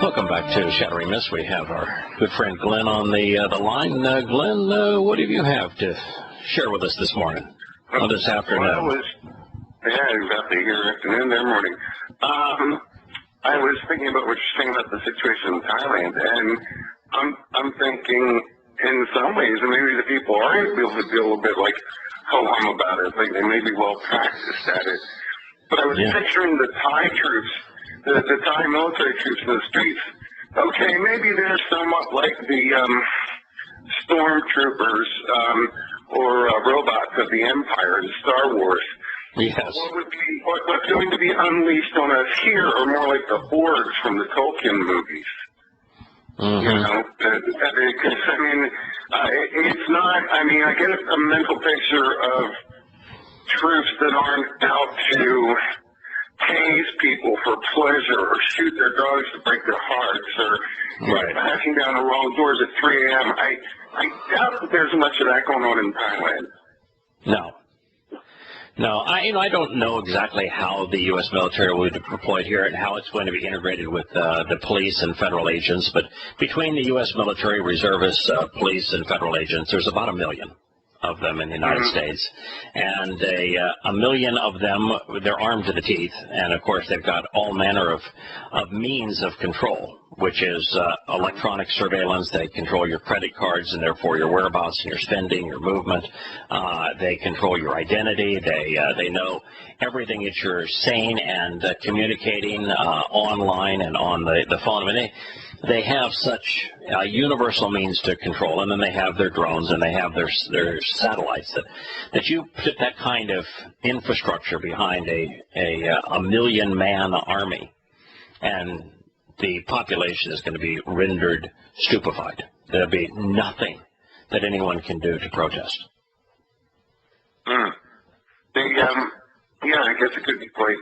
Welcome back to Shattering Myths. We have our good friend Glenn on the line. Glenn, what do you have to share with us this morning, or this afternoon? Well, exactly. Here afternoon, there morning. I was thinking about what you're saying about the situation in Thailand, and I'm thinking in some ways, and maybe the people are able to feel a little bit like ho-hum about it, like they may be well practiced at it. But I was picturing the Thai troops, the Thai military troops in the streets. Okay, maybe they're somewhat like the stormtroopers or robots of the Empire in Star Wars. Yes. What's going to be unleashed on us here are more like the hordes from the Tolkien movies. Mm-hmm. You know, because, I mean, it's not, I mean, I get a mental picture of troops that aren't out to tase people for pleasure or shoot their dogs to break their hearts or bashing down the wrong doors at 3 a.m. I doubt that there's much of that going on in Thailand. No, I don't know exactly how the U.S. military will be deployed here and how it's going to be integrated with the police and federal agents. But between the U.S. military, reservists, police, and federal agents, there's about 1 million of them in the United States. And a million of them, they're armed to the teeth. And, of course, they've got all manner of means of control, which is electronic surveillance. They control your credit cards and, therefore, your whereabouts and your spending, your movement. They control your identity. They know everything that you're saying and communicating online and on the phone. I mean, they have such universal means to control, and then they have their drones and they have their satellites that you put that kind of infrastructure behind a million-man army, and the population is going to be rendered stupefied. There'll be nothing that anyone can do to protest. I guess it could be quite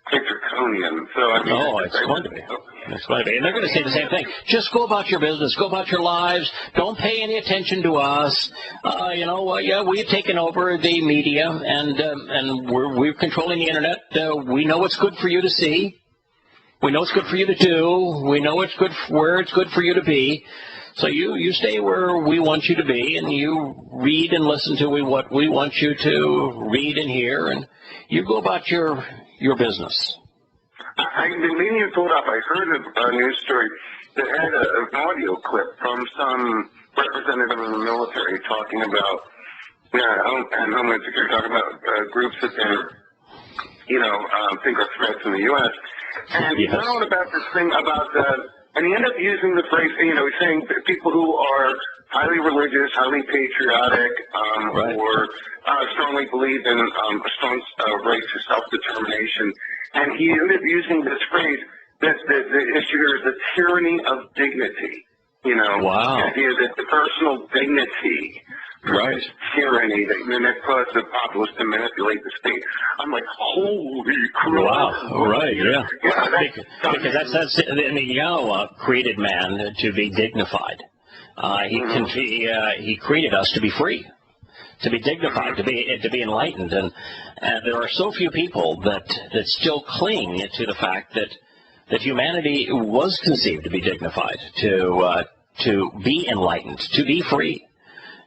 draconian. So, I mean, it's going to be. It's going to be. And they're going to say the same thing. Just go about your business. Go about your lives. Don't pay any attention to us. We've taken over the media, and we're controlling the Internet. We know what's good for you to see. We know what's good for you to do. We know where it's good for you to be. So you stay where we want you to be, and you read and listen to what we want you to read and hear, and you go about your business. I've been meaning to pull it up. I heard a news story that had an audio clip from some representative of the military talking about, and Homeland Security talking about groups that they're, think are threats in the U.S. And he went on about this thing about and he ended up using the phrase, he's saying that people who are highly religious, highly patriotic, or strongly believe in a strong right to self-determination. And he ended up using this phrase that the issue here is the tyranny of dignity. Wow. The idea that the personal dignity versus tyranny that causes the populace to manipulate the state. I'm like, holy crap. Wow, right, yeah. Because that's Yahweh created man to be dignified. He created us to be free, to be dignified, to be enlightened, and there are so few people that still cling to the fact that humanity was conceived to be dignified, to be enlightened, to be free,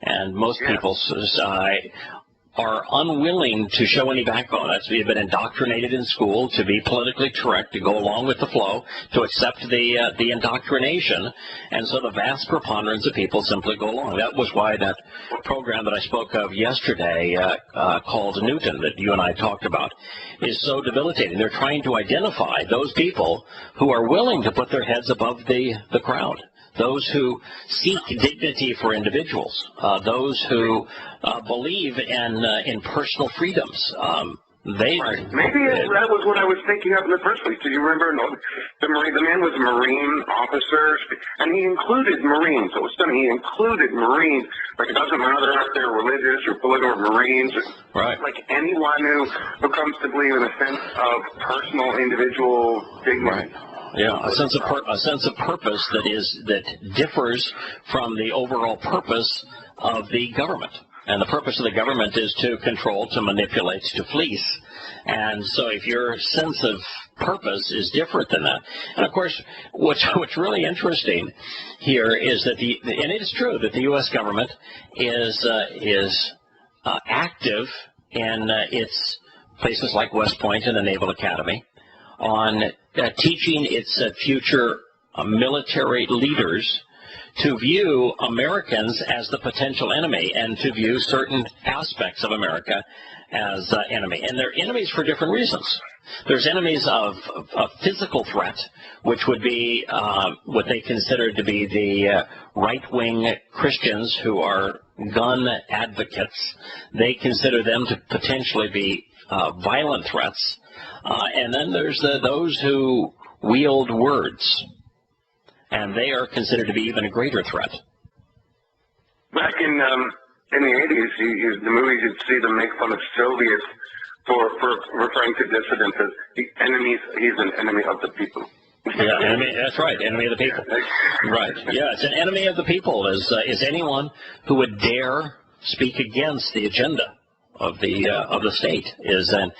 and most people are unwilling to show any backbone. They've been indoctrinated in school to be politically correct, to go along with the flow, to accept the indoctrination, and so the vast preponderance of people simply go along. That was why that program that I spoke of yesterday called Newton, that you and I talked about, is so debilitating. They're trying to identify those people who are willing to put their heads above the crowd. Those who seek dignity for individuals, those who believe in personal freedoms. Maybe that was what I was thinking of in the first place. Do you remember? The man was a Marine officer, and he included Marines. So it was stunning. He included Marines. Like, it doesn't matter if they're religious or political or Marines. Right. Like anyone who comes to believe in a sense of personal individual dignity. Right. Yeah, a sense of purpose that differs from the overall purpose of the government. And the purpose of the government is to control, to manipulate, to fleece. And so if your sense of purpose is different than that. And of course, what's really interesting here is that and it is true that the U.S. government is active in its places like West Point and the Naval Academy on teaching its future military leaders to view Americans as the potential enemy and to view certain aspects of America as enemy. And they're enemies for different reasons. There's enemies of physical threat, which would be what they consider to be the right-wing Christians who are gun advocates. They consider them to potentially be violent threats. And then there's those who wield words, and they are considered to be even a greater threat. Back in the 80s, the movies, you'd see them make fun of Soviets for referring to dissidents as the enemies. He's an enemy of the people. Yeah, enemy. That's right, enemy of the people. Right. Yeah, it's an enemy of the people. Is anyone who would dare speak against the agenda of the state is an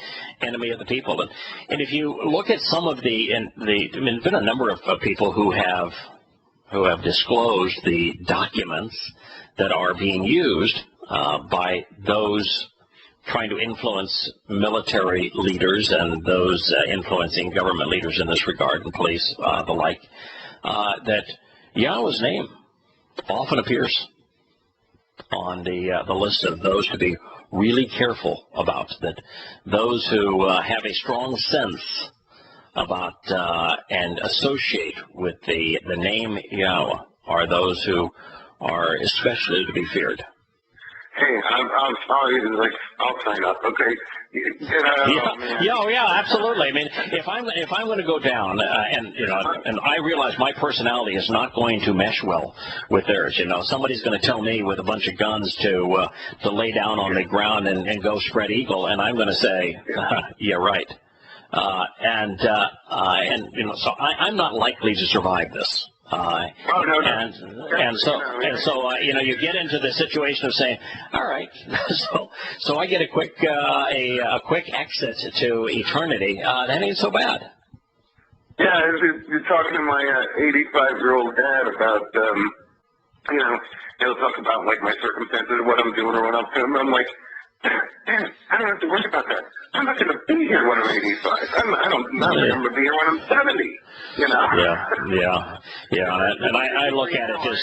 enemy of the people. And if you look at some of there's been a number of people who have disclosed the documents that are being used by those trying to influence military leaders and those influencing government leaders in this regard, and police, the like, that Yahweh's name often appears on the list of those to be really careful about, that those who have a strong sense about and associate with the name Yahweh are those who are especially to be feared. Hey, I'm sorry. I'll sign up. Okay. Yeah, absolutely. I mean, if I'm going to go down, and I realize my personality is not going to mesh well with theirs. Somebody's going to tell me with a bunch of guns to lay down on the ground and go spread eagle, and I'm going to say, yeah, right. So I'm not likely to survive this. You get into the situation of saying, all right, so I get a quick exit to eternity. That ain't so bad. Yeah, you're talking to my 85-year-old dad about, he'll talk about like my circumstances, what I'm doing or what I'm doing. I'm like, Dad, I don't have to worry about that. I'm not going to be here when I'm 85. I'm not going to be here when I'm 70. Yeah. And I look at it as,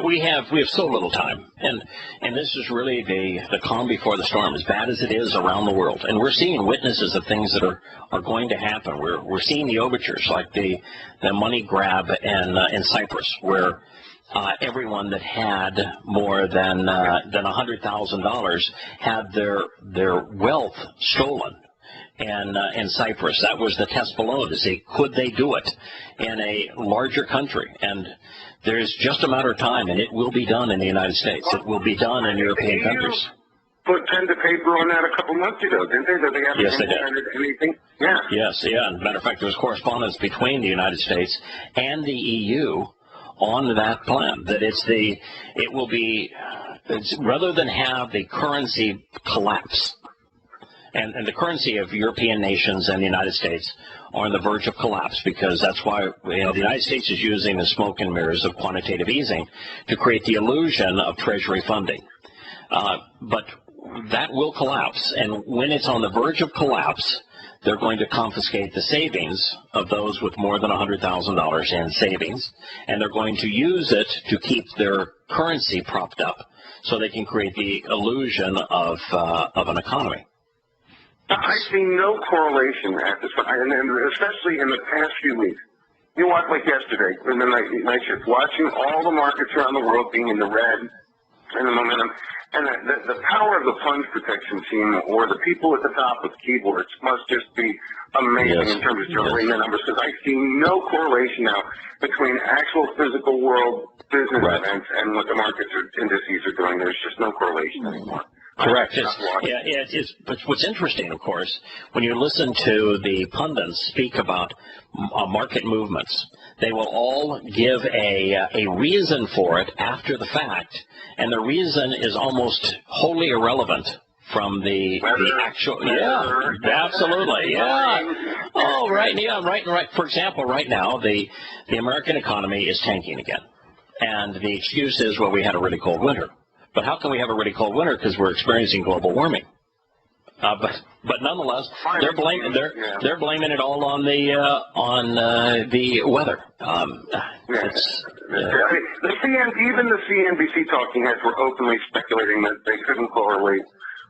we have so little time, and this is really the calm before the storm, as bad as it is around the world. And we're seeing witnesses of things that are going to happen. We're seeing the overtures, like the money grab in Cyprus, where everyone that had more than $100,000 had their wealth stolen. In Cyprus, that was the test below to see could they do it in a larger country. And there's just a matter of time, and it will be done in the United States. It will be done in European countries. Put pen to paper on that a couple months ago, didn't they? That they haven't implemented anything? Yeah. Yes. As a matter of fact, there was correspondence between the United States and the EU on that plan. That rather than have the currency collapse. And the currency of European nations and the United States are on the verge of collapse, because that's why the United States is using the smoke and mirrors of quantitative easing to create the illusion of Treasury funding. But that will collapse, and when it's on the verge of collapse, they're going to confiscate the savings of those with more than $100,000 in savings, and they're going to use it to keep their currency propped up so they can create the illusion of an economy. I see no correlation at this, and especially in the past few weeks. You watch, like yesterday, in the night shift, watching all the markets around the world being in the red, and the momentum, and the power of the funds protection team or the people at the top with keyboards must just be amazing in terms of generating the numbers, because I see no correlation now between actual physical world business events and what the markets or indices are doing. There's just no correlation anymore. Correct. But what's interesting, of course, when you listen to the pundits speak about market movements, They will all give a reason for it after the fact, and the reason is almost wholly irrelevant from the actual. Yeah, absolutely. Yeah. Oh, right. Yeah, right. For example, right now the American economy is tanking again, and the excuse is, well, we had a really cold winter. But how can we have a really cold winter? Because we're experiencing global warming. But nonetheless, they're blaming it all on the weather. Even the CNBC talking heads were openly speculating that they couldn't correlate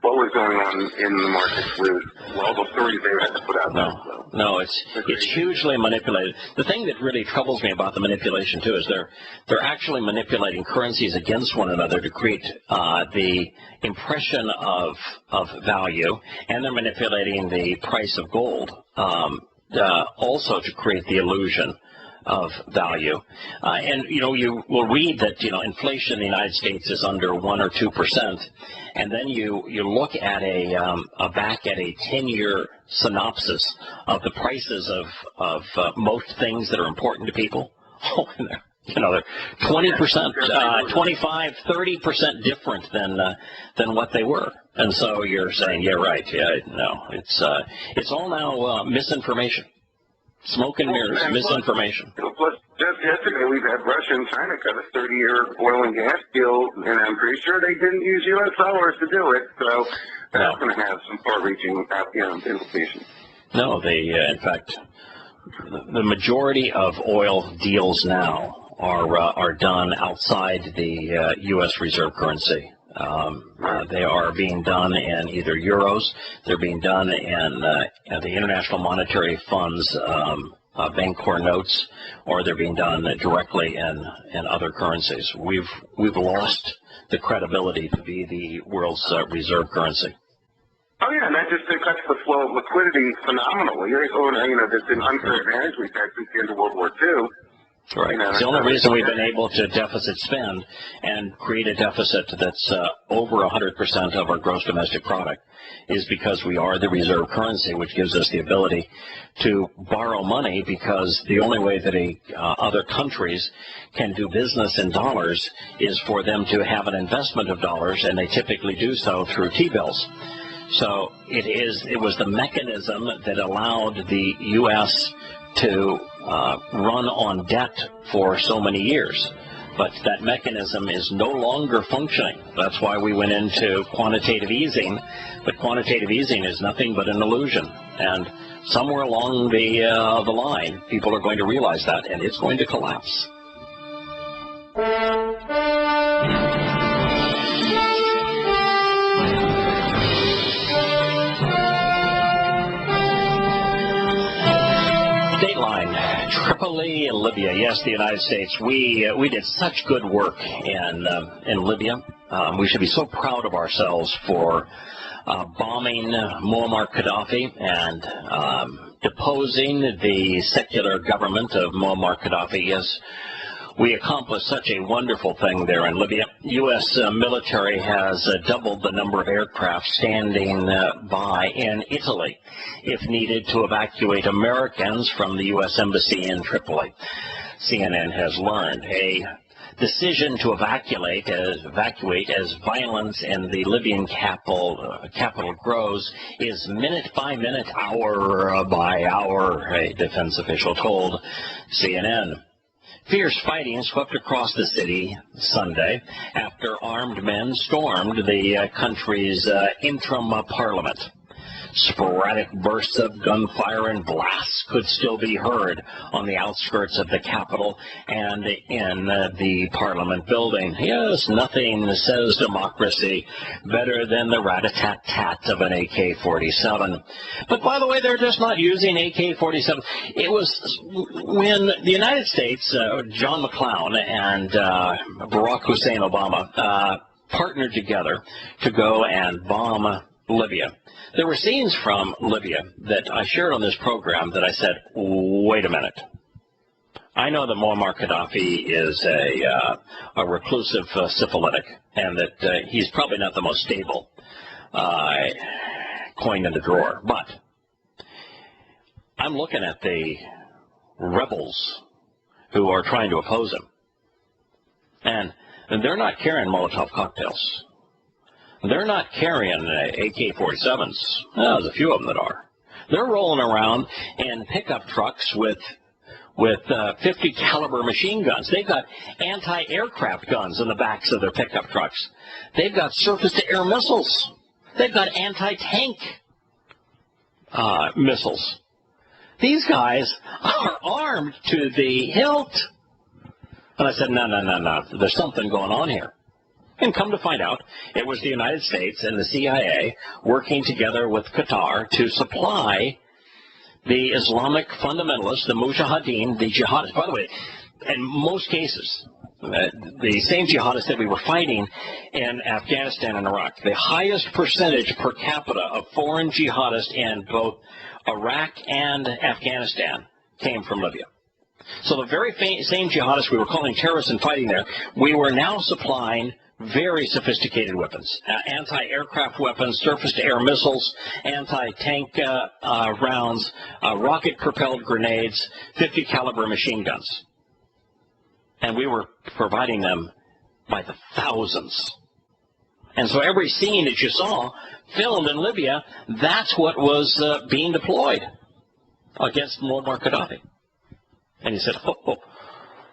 what was going on in the markets with all the stories they had to put out there. No, it's hugely manipulated. The thing that really troubles me about the manipulation too is they're actually manipulating currencies against one another to create the impression of value, and they're manipulating the price of gold also to create the illusion of value. And you will read that inflation in the United States is under 1 or 2%, and then you look at back at a 10-year synopsis of the prices of most things that are important to people. Oh, they're 20%, 25, 30% different than what they were. And so you're saying, yeah, right, yeah, no, it's all now misinformation. Smoke and mirrors, misinformation. Plus, just yesterday we've had Russia and China cut a 30-year oil and gas deal, and I'm pretty sure they didn't use U.S. dollars to do it. So that's going to have some far-reaching implications. No, in fact, the majority of oil deals now are done outside the U.S. reserve currency. They are being done in either euros, they're being done in the International Monetary Fund's Bancor notes, or they're being done directly in other currencies. We've lost the credibility to be the world's reserve currency. Oh yeah, and that just cuts the flow of liquidity phenomenally. That's an unfair advantage we've had since the end of World War II. Right. It's the only reason we've been able to deficit spend and create a deficit that's over 100% of our gross domestic product is because we are the reserve currency, which gives us the ability to borrow money, because the only way that other countries can do business in dollars is for them to have an investment of dollars, and they typically do so through T-bills. So it was the mechanism that allowed the U.S. to run on debt for so many years. But that mechanism is no longer functioning. That's why we went into quantitative easing. But quantitative easing is nothing but an illusion. And somewhere along the line, people are going to realize that, and it's going to collapse. Tripoli and Libya. Yes, the United States. We did such good work in Libya. We should be so proud of ourselves for bombing Muammar Gaddafi and deposing the secular government of Muammar Gaddafi. Yes, we accomplished such a wonderful thing there in Libya. U.S. military has doubled the number of aircraft standing by in Italy if needed to evacuate Americans from the U.S. Embassy in Tripoli. CNN has learned a decision to evacuate as violence in the Libyan capital grows is minute by minute, hour by hour, a defense official told CNN. Fierce fighting swept across the city Sunday after armed men stormed the country's interim parliament. Sporadic bursts of gunfire and blasts could still be heard on the outskirts of the capital and in the parliament building. Yes, nothing says democracy better than the rat-a-tat-tat of an AK-47. But by the way, they're just not using AK-47. It was when the United States, John McClown and Barack Hussein Obama partnered together to go and bomb Libya. There were scenes from Libya that I shared on this program that I said, wait a minute. I know that Muammar Gaddafi is a reclusive syphilitic, and that he's probably not the most stable coin in the drawer. But I'm looking at the rebels who are trying to oppose him. And they're not carrying Molotov cocktails. They're not carrying AK-47s. Well, there's a few of them that are. They're rolling around in pickup trucks with 50 caliber machine guns. They've got anti-aircraft guns in the backs of their pickup trucks. They've got surface-to-air missiles. They've got anti-tank missiles. These guys are armed to the hilt. And I said, no. There's something going on here. And come to find out, it was the United States and the CIA working together with Qatar to supply the Islamic fundamentalists, the mujahideen, the jihadists. By the way, in most cases, the same jihadists that we were fighting in Afghanistan and Iraq, the highest percentage per capita of foreign jihadists in both Iraq and Afghanistan came from Libya. So the very same jihadists we were calling terrorists and fighting there, we were now supplying very sophisticated weapons, anti-aircraft weapons, surface-to-air missiles, anti-tank rounds, rocket-propelled grenades, 50 caliber machine guns. And we were providing them by the thousands. And so every scene that you saw filmed in Libya, that's what was being deployed against Muammar Gaddafi. And he said,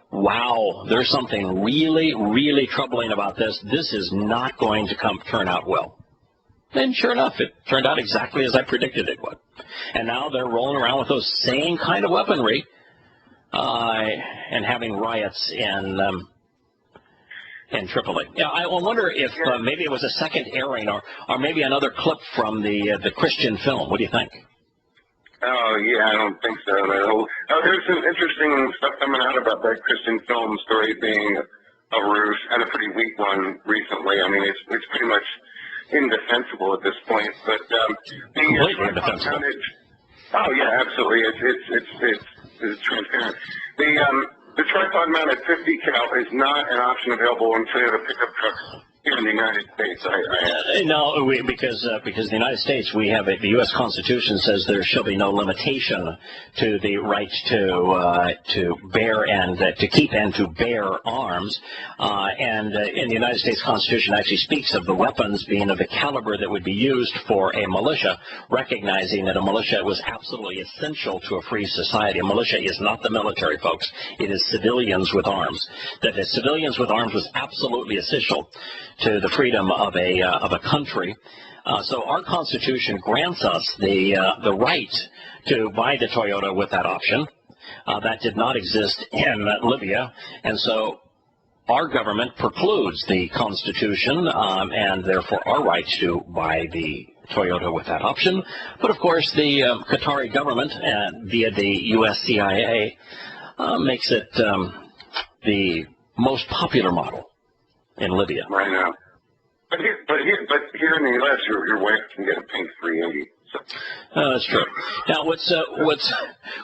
wow, there's something really, really troubling about this. This is not going to turn out well. And sure enough, it turned out exactly as I predicted it would. And now they're rolling around with those same kind of weaponry and having riots in Tripoli. Yeah, I wonder if maybe it was a second airing or maybe another clip from the Christian film. What do you think? Oh, yeah, I don't think so. No. There's some interesting stuff coming out about that Christian film story being a ruse, and a pretty weak one recently. I mean, it's pretty much indefensible at this point. But completely indefensible. Oh, yeah, absolutely. It's transparent. The tripod-mounted 50 cal is not an option available in Toyota pickup trucks here in the United States. No, because the United States, we have the U.S. Constitution says there shall be no limitation to the right to bear and to keep and to bear arms. And in the United States Constitution actually speaks of the weapons being of the caliber that would be used for a militia, recognizing that a militia was absolutely essential to a free society. A militia is not the military, folks. It is civilians with arms. That the civilians with arms was absolutely essential to the freedom of a country. So our Constitution grants us the right to buy the Toyota with that option. That did not exist in Libya, and so our government precludes the Constitution and therefore our right to buy the Toyota with that option. But of course, the Qatari government, via the U.S. CIA, makes it the most popular model in Libya. Right now. But here in the U.S., your wife can get a pink 380. So. That's true. Now,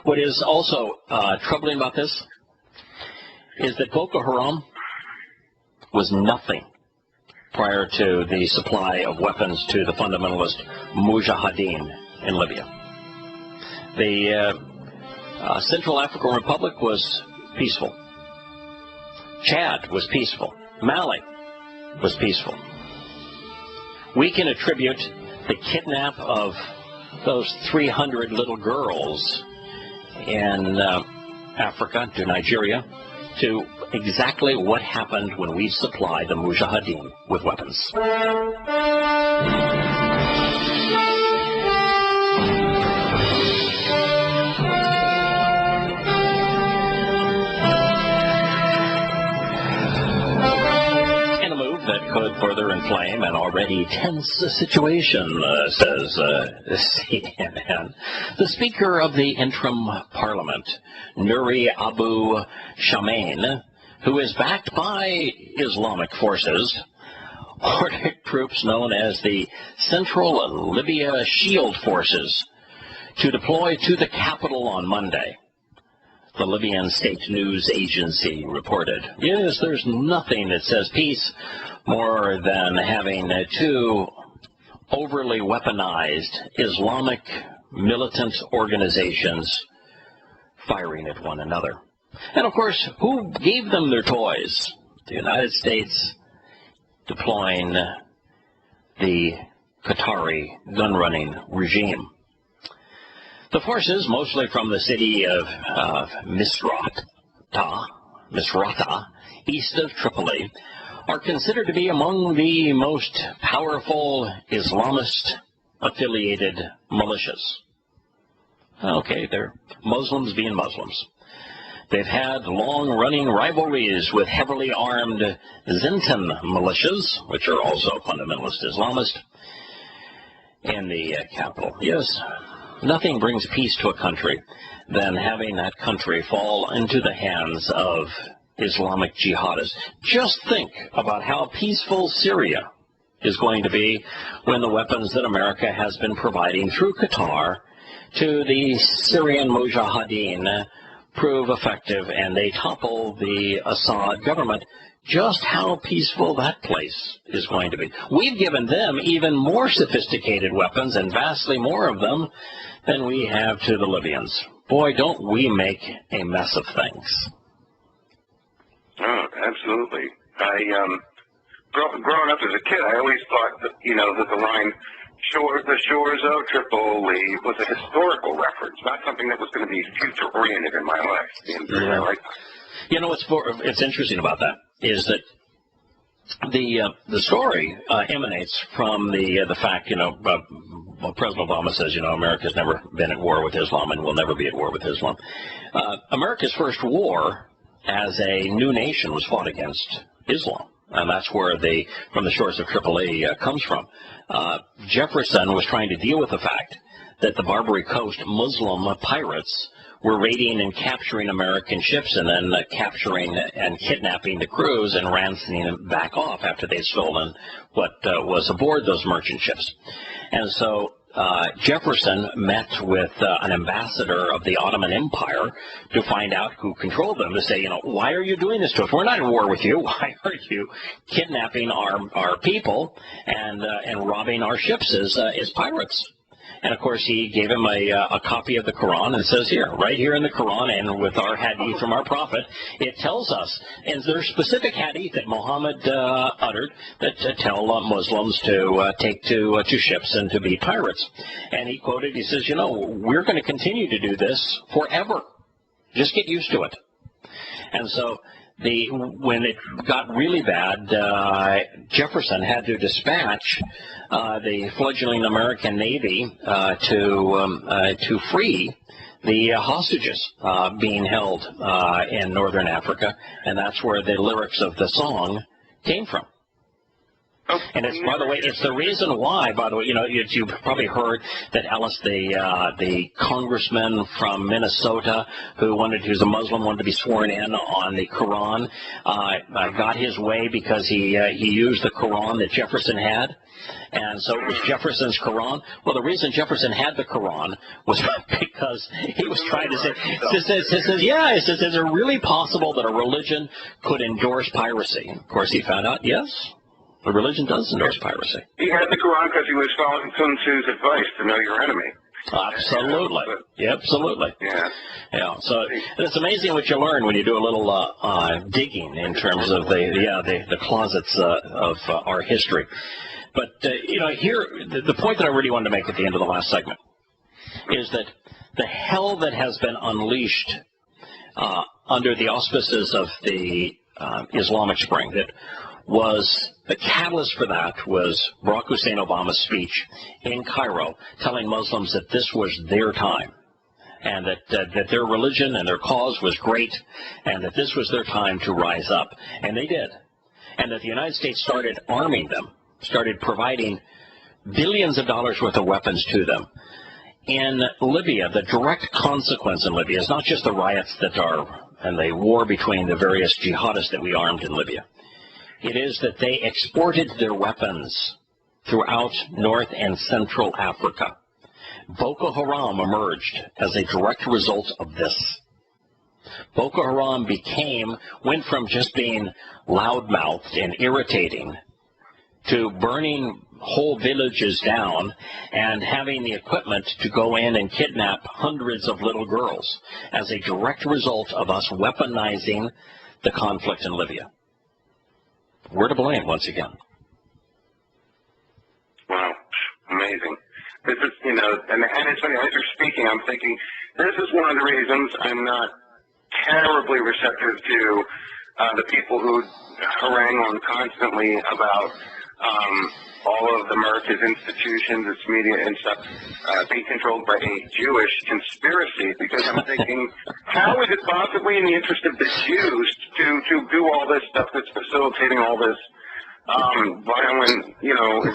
what is also troubling about this is that Boko Haram was nothing prior to the supply of weapons to the fundamentalist mujahideen in Libya. The Central African Republic was peaceful. Chad was peaceful. Mali was peaceful. We can attribute the kidnap of those 300 little girls in Africa to Nigeria to exactly what happened when we supplied the mujahideen with weapons. That could further inflame an already tense situation, says CNN. The Speaker of the Interim Parliament, Nouri Abu Shamain, who is backed by Islamic forces, ordered troops known as the Central Libya Shield Forces to deploy to the capital on Monday. The Libyan state news agency reported. Yes, there's nothing that says peace more than having two overly weaponized Islamic militant organizations firing at one another. And, of course, who gave them their toys? The United States deploying the Qatari gun-running regime. The forces, mostly from the city of Misrata, east of Tripoli, are considered to be among the most powerful Islamist-affiliated militias. Okay, they're Muslims being Muslims. They've had long-running rivalries with heavily armed Zintan militias, which are also fundamentalist Islamist, in the capital. Yes, nothing brings peace to a country than having that country fall into the hands of Islamic jihadists. Just think about how peaceful Syria is going to be when the weapons that America has been providing through Qatar to the Syrian Mujahideen prove effective and they topple the Assad government. Just how peaceful that place is going to be. We've given them even more sophisticated weapons and vastly more of them than we have to the Libyans. Boy, don't we make a mess of things. Oh, absolutely. Growing up as a kid, I always thought that, that the line the shores of Tripoli was a historical reference, not something that was going to be future-oriented in my life. What's interesting about that is that the story emanates from the fact, President Obama says, America's never been at war with Islam and will never be at war with Islam. America's first war as a new nation was fought against Islam. And that's where from the shores of Tripoli comes from. Jefferson was trying to deal with the fact that the Barbary Coast Muslim pirates were raiding and capturing American ships and then capturing and kidnapping the crews and ransoming them back off after they'd stolen what was aboard those merchant ships. And so Jefferson met with an ambassador of the Ottoman Empire to find out who controlled them, to say, why are you doing this to us? We're not in war with you. Why are you kidnapping our people and robbing our ships as pirates? And, of course, he gave him a copy of the Quran and says right here in the Quran and with our hadith from our prophet, it tells us, and there's specific hadith that Muhammad uttered that tell Muslims to take to ships and to be pirates. And he quoted, he says, we're going to continue to do this forever. Just get used to it. And so when it got really bad, Jefferson had to dispatch the fledgling American Navy to free the hostages being held in northern Africa, and that's where the lyrics of the song came from. And it's, by the way, it's the reason why, you've probably heard that Ellis, the congressman from Minnesota who's a Muslim, wanted to be sworn in on the Quran, got his way because he used the Quran that Jefferson had. And so it was Jefferson's Quran. Well, the reason Jefferson had the Quran was because he was trying to say, is it really possible that a religion could endorse piracy? Of course, he found out, yes. The religion does endorse piracy. He had the Quran because he was following Sun Tzu's advice to know your enemy. Absolutely. Absolutely. Yeah. So it's amazing what you learn when you do a little digging in terms of the closets of our history. But, here, the point that I really wanted to make at the end of the last segment is that the hell that has been unleashed under the auspices of the Islamic Spring, that was the catalyst for that was Barack Hussein Obama's speech in Cairo telling Muslims that this was their time and that their religion and their cause was great and that this was their time to rise up. And they did. And that the United States started arming them, started providing billions of dollars worth of weapons to them. In Libya, the direct consequence in Libya is not just the riots and the war between the various jihadists that we armed in Libya. It is that they exported their weapons throughout North and Central Africa. Boko Haram emerged as a direct result of this. Boko Haram went from just being loudmouthed and irritating to burning whole villages down and having the equipment to go in and kidnap hundreds of little girls as a direct result of us weaponizing the conflict in Libya. We're to blame once again. Wow, amazing. This is, and it's funny, as you're speaking, I'm thinking, this is one of the reasons I'm not terribly receptive to the people who harangue on constantly about all of America's institutions, its media and stuff, being controlled by a Jewish conspiracy, because I'm thinking, how is it possibly in the interest of the Jews to do all this stuff that's facilitating all this violent,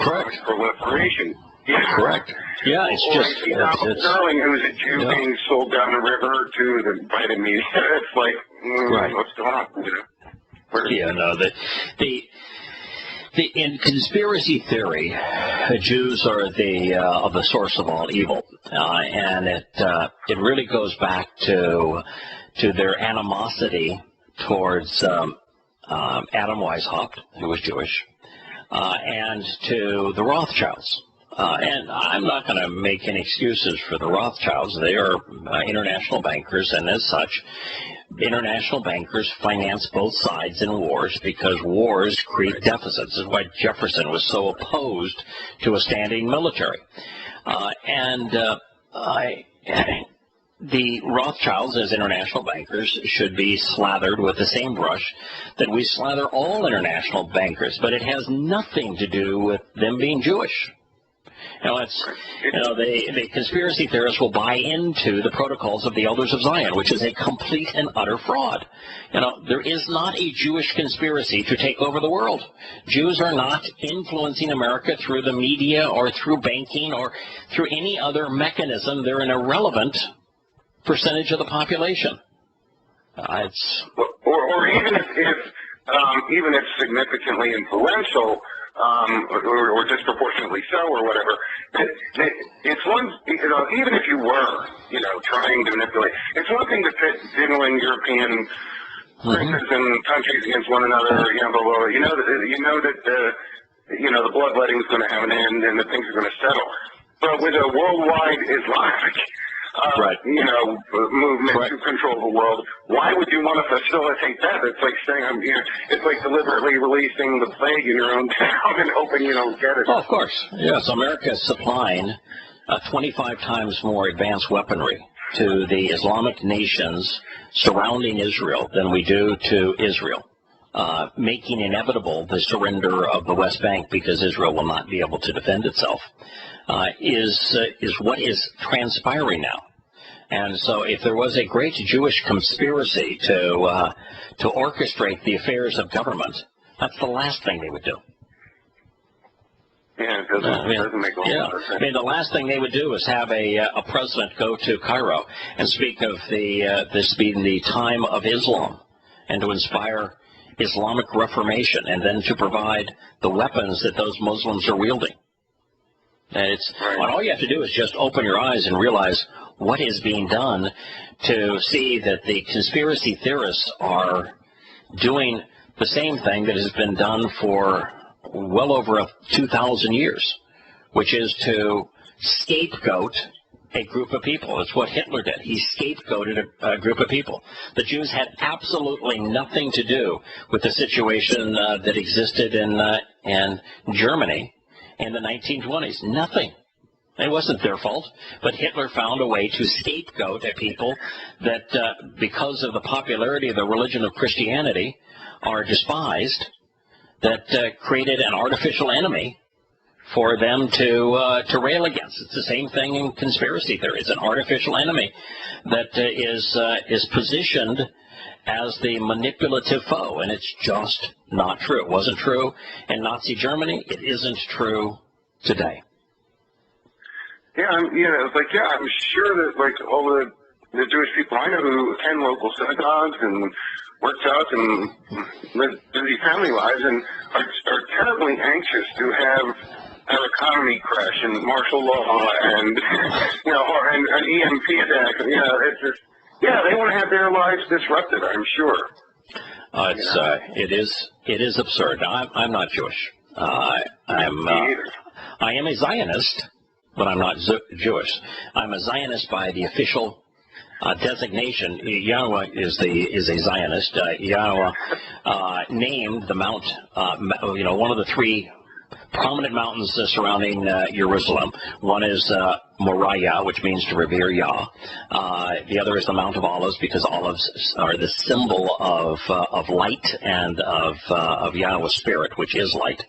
Correct. proliferation? Yeah. Correct. Yeah, it's just... Sterling, who's a Jew being sold down the river to by the media, it's like, right. What's going on? Yeah, no, in conspiracy theory, Jews are the source of all evil, and it really goes back to their animosity towards Adam Weishaupt, who was Jewish, and to the Rothschilds. And I'm not going to make any excuses for the Rothschilds. They are international bankers, and as such, international bankers finance both sides in wars because wars create deficits. This is why Jefferson was so opposed to a standing military. The Rothschilds, as international bankers, should be slathered with the same brush that we slather all international bankers, but it has nothing to do with them being Jewish. The conspiracy theorists will buy into the protocols of the Elders of Zion, which is a complete and utter fraud. There is not a Jewish conspiracy to take over the world. Jews are not influencing America through the media or through banking or through any other mechanism. They're an irrelevant percentage of the population. Or even if significantly influential, or disproportionately so, or whatever. It's one, even if you were, trying to manipulate, it's one thing to pit diddling European princes and countries against one another, blah, blah, blah. You know that the bloodletting is going to have an end and that things are going to settle. But with a worldwide Islamic movement to control the world, why would you want to facilitate that? It's like saying, it's like deliberately releasing the plague in your own town and hoping you don't get it. Oh, of course. Yes, America is supplying 25 times more advanced weaponry to the Islamic nations surrounding Israel than we do to Israel, making inevitable the surrender of the West Bank because Israel will not be able to defend itself, is what is transpiring now. And so if there was a great Jewish conspiracy to orchestrate the affairs of government, that's the last thing they would do. Yeah, it doesn't make a lot of sense. The last thing they would do is have a president go to Cairo and speak of this being the time of Islam and to inspire Islamic reformation and then to provide the weapons that those Muslims are wielding. And all you have to do is just open your eyes and realize what is being done to see that the conspiracy theorists are doing the same thing that has been done for well over 2,000 years, which is to scapegoat a group of people. That's what Hitler did. He scapegoated a group of people. The Jews had absolutely nothing to do with the situation that existed in Germany in the 1920s. Nothing. It wasn't their fault, but Hitler found a way to scapegoat a people that, because of the popularity of the religion of Christianity, are despised, that created an artificial enemy for them to rail against. It's the same thing in conspiracy theory. It's an artificial enemy that is positioned as the manipulative foe, and it's just not true. It wasn't true in Nazi Germany. It isn't true today. I'm sure that all the Jewish people I know who attend local synagogues and work out and live busy family lives and are terribly anxious to have our economy crash and martial law and or an EMP attack. It's just they want to have their lives disrupted. I'm sure. It is absurd. I'm not Jewish. I am a Zionist, but I'm not Jewish. I'm a Zionist by the official designation. Yahweh is a Zionist. Yahweh named the mount, one of the three prominent mountains surrounding Jerusalem. One is Moriah, which means to revere Yah. The other is the Mount of Olives, because olives are the symbol of light and of Yahweh's Spirit, which is light.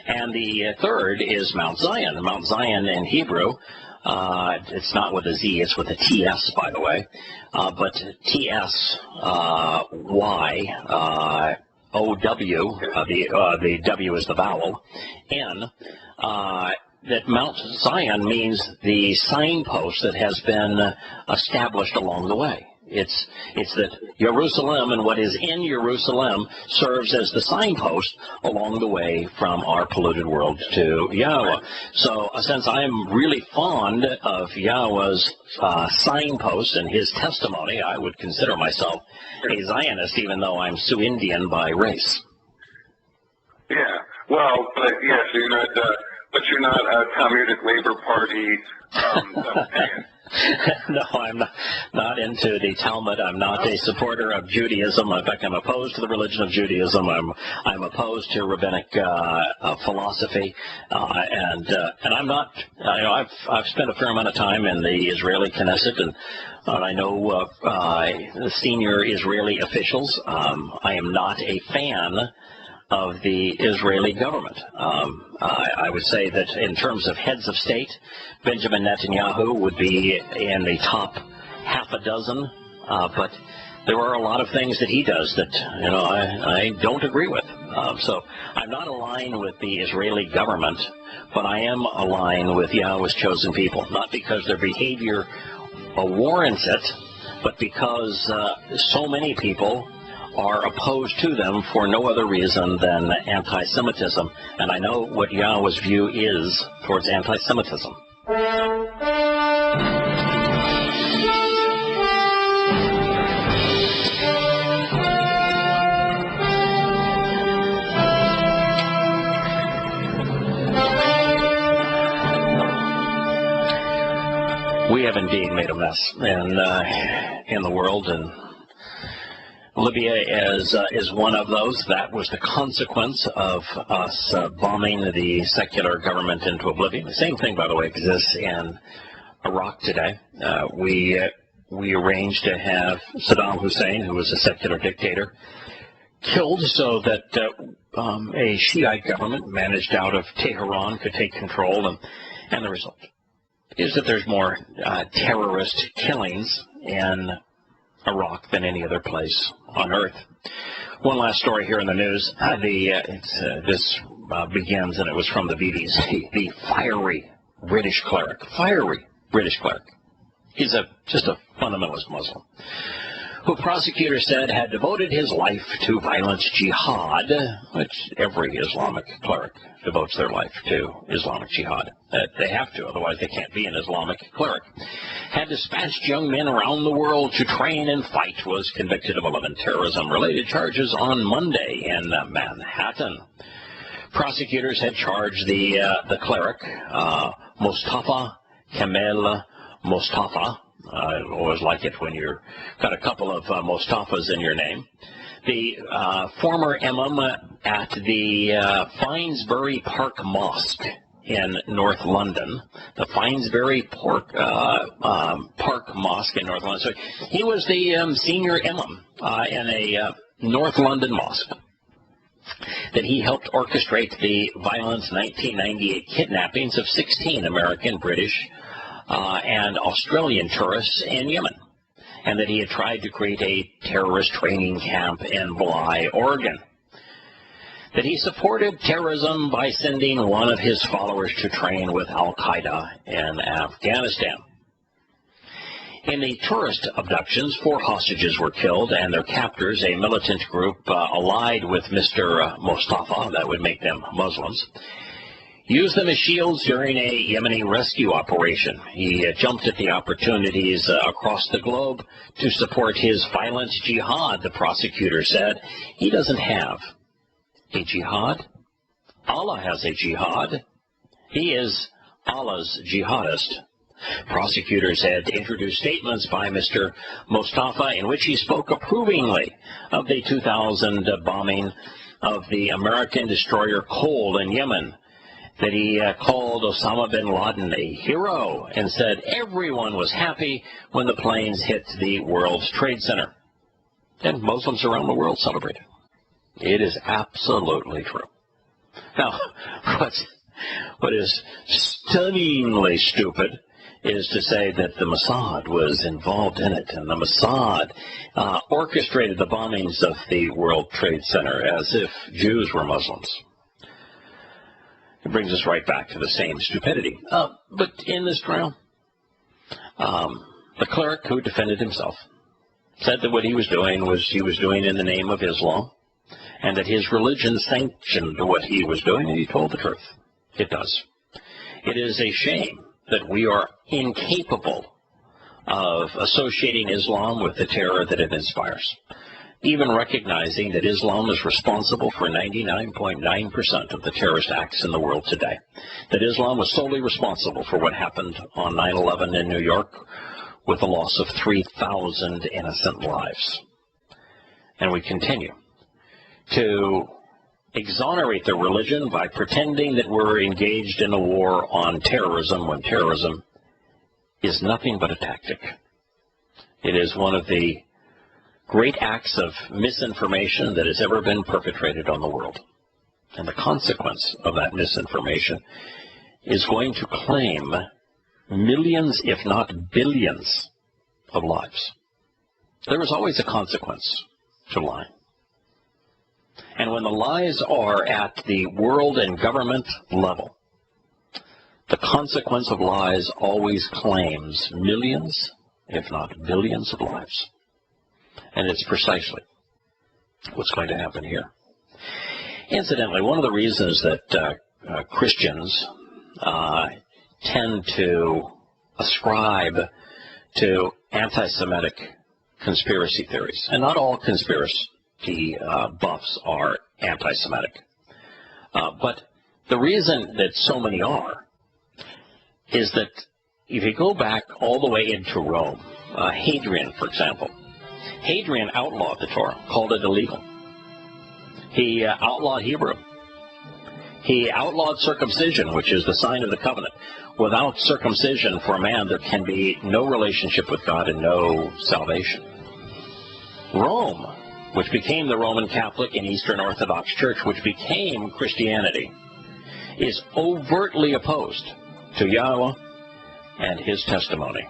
And the third is Mount Zion. Mount Zion in Hebrew, it's not with a Z, it's with a TS, by the way. But TSY, OW, the W is the vowel, N, that Mount Zion means the signpost that has been established along the way. It's that Jerusalem and what is in Jerusalem serves as the signpost along the way from our polluted world to Yahweh. So since I'm really fond of Yahweh's signpost and his testimony, I would consider myself a Zionist, even though I'm Sioux Indian by race. Yeah, well, but yes, you're not a Communist Labor Party fan. No, I'm not into the Talmud. I'm not a supporter of Judaism. In fact, I'm opposed to the religion of Judaism. I'm opposed to rabbinic philosophy, and I'm not. I've spent a fair amount of time in the Israeli Knesset, and I know the senior Israeli officials. I am not a fan of the Israeli government. I would say that in terms of heads of state, Benjamin Netanyahu would be in the top half a dozen, but there are a lot of things that he does that I don't agree with. So I'm not aligned with the Israeli government, but I am aligned with Yahweh's chosen people, not because their behavior warrants it, but because so many people are opposed to them for no other reason than anti-Semitism. And I know what Yahweh's view is towards anti-Semitism. We have indeed made a mess in the world, and Libya is one of those. That was the consequence of us bombing the secular government into oblivion. The same thing, by the way, exists in Iraq today. We arranged to have Saddam Hussein, who was a secular dictator, killed so that a Shiite government managed out of Tehran could take control, and the result is that there's more terrorist killings in Iraq than any other place on earth. One last story here in the news. This begins, and it was from the BBC. The fiery British cleric. He's just a fundamentalist Muslim, who prosecutors said had devoted his life to violent jihad, which every Islamic cleric devotes their life to Islamic jihad. They have to, otherwise they can't be an Islamic cleric. Had dispatched young men around the world to train and fight, was convicted of 11 terrorism-related charges on Monday in Manhattan. Prosecutors had charged the cleric, Mustafa Kemal Mustafa. I always like it when you've got a couple of Mustafas in your name. The former imam at the Finsbury Park Mosque in North London, the Finsbury Park Mosque in North London. So he was the senior imam in a North London mosque. That he helped orchestrate the violent 1998 kidnappings of 16 American, British, and Australian tourists in Yemen, and that he had tried to create a terrorist training camp in Bly, Oregon. That he supported terrorism by sending one of his followers to train with Al-Qaeda in Afghanistan. In the tourist abductions, 4 hostages were killed, and their captors, a militant group allied with Mr. Mustafa, that would make them Muslims, used them as shields during a Yemeni rescue operation. He jumped at the opportunities across the globe to support his violent jihad, the prosecutor said. He doesn't have a jihad Allah has a jihad. He is Allah's jihadist. Prosecutors had introduced statements by Mr. Mustafa in which he spoke approvingly of the 2000 bombing of the American destroyer Cole in Yemen, that he called Osama bin Laden a hero and said everyone was happy when the planes hit the World Trade Center. And Muslims around the world celebrated. It is absolutely true. Now, what is stunningly stupid is to say that the Mossad was involved in it, and the Mossad orchestrated the bombings of the World Trade Center as if Jews were Muslims. It brings us right back to the same stupidity. But in this trial, the cleric who defended himself said that what he was doing in the name of Islam, and that his religion sanctioned what he was doing, and he told the truth. It does. It is a shame that we are incapable of associating Islam with the terror that it inspires, even recognizing that Islam is responsible for 99.9% of the terrorist acts in the world today, that Islam was solely responsible for what happened on 9/11 in New York with the loss of 3,000 innocent lives. And we continue to exonerate the religion by pretending that we're engaged in a war on terrorism when terrorism is nothing but a tactic. It is one of the great acts of misinformation that has ever been perpetrated on the world. And the consequence of that misinformation is going to claim millions, if not billions, of lives. There is always a consequence to lying. And when the lies are at the world and government level, the consequence of lies always claims millions, if not billions, of lives. And it's precisely what's going to happen here. Incidentally, one of the reasons that Christians tend to ascribe to anti-Semitic conspiracy theories, and not all conspiracy buffs are anti-Semitic, but the reason that so many are is that if you go back all the way into Rome, Hadrian, for example, Hadrian outlawed the Torah, called it illegal. He outlawed Hebrew. He outlawed circumcision, which is the sign of the covenant. Without circumcision for a man, there can be no relationship with God and no salvation. Rome, which became the Roman Catholic and Eastern Orthodox Church, which became Christianity, is overtly opposed to Yahweh and his testimony.